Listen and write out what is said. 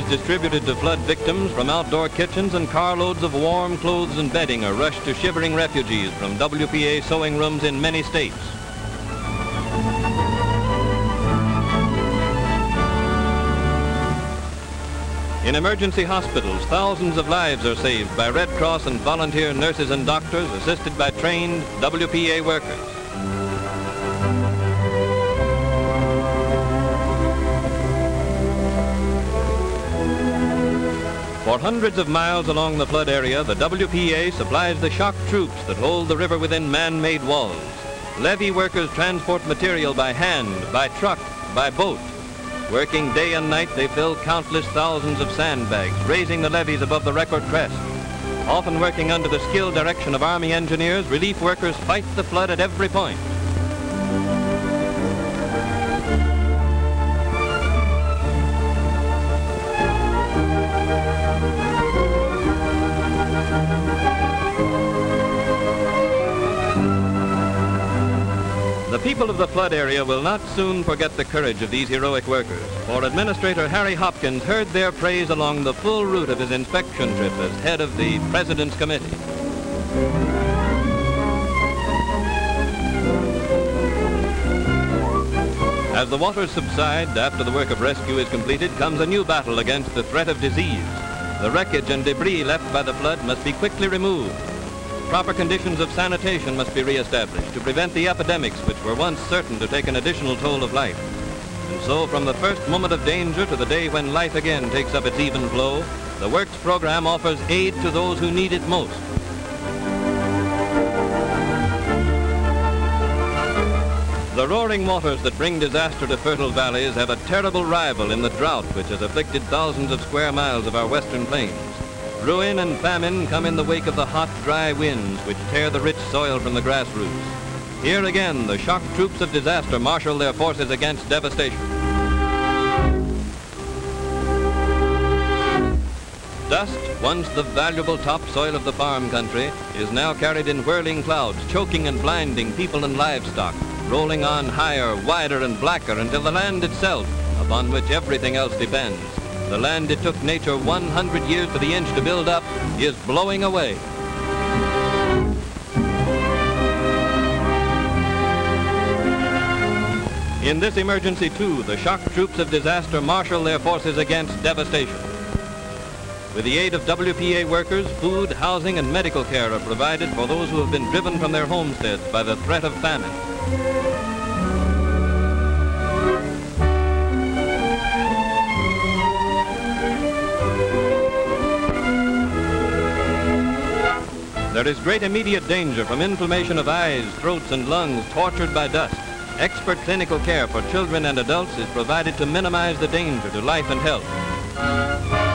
distributed to flood victims from outdoor kitchens, and carloads of warm clothes and bedding are rushed to shivering refugees from WPA sewing rooms in many states. In emergency hospitals, thousands of lives are saved by Red Cross and volunteer nurses and doctors assisted by trained WPA workers. For hundreds of miles along the flood area, the WPA supplies the shock troops that hold the river within man-made walls. Levee workers transport material by hand, by truck, by boat. Working day and night, they fill countless thousands of sandbags, raising the levees above the record crest. Often working under the skilled direction of Army engineers, relief workers fight the flood at every point. The people of the flood area will not soon forget the courage of these heroic workers, for Administrator Harry Hopkins heard their praise along the full route of his inspection trip as head of the President's Committee. As the waters subside after the work of rescue is completed, comes a new battle against the threat of disease. The wreckage and debris left by the flood must be quickly removed. Proper conditions of sanitation must be reestablished to prevent the epidemics which were once certain to take an additional toll of life. And so, from the first moment of danger to the day when life again takes up its even flow, the Works program offers aid to those who need it most. The roaring waters that bring disaster to fertile valleys have a terrible rival in the drought which has afflicted thousands of square miles of our western plains. Ruin and famine come in the wake of the hot, dry winds which tear the rich soil from the grassroots. Here again, the shock troops of disaster marshal their forces against devastation. Dust, once the valuable topsoil of the farm country, is now carried in whirling clouds, choking and blinding people and livestock, rolling on higher, wider, and blacker until the land itself, upon which everything else depends, the land it took nature 100 years to the inch to build up, is blowing away. In this emergency, too, the shock troops of disaster marshal their forces against devastation. With the aid of WPA workers, food, housing, and medical care are provided for those who have been driven from their homesteads by the threat of famine. There is great immediate danger from inflammation of eyes, throats, and lungs tortured by dust. Expert clinical care for children and adults is provided to minimize the danger to life and health.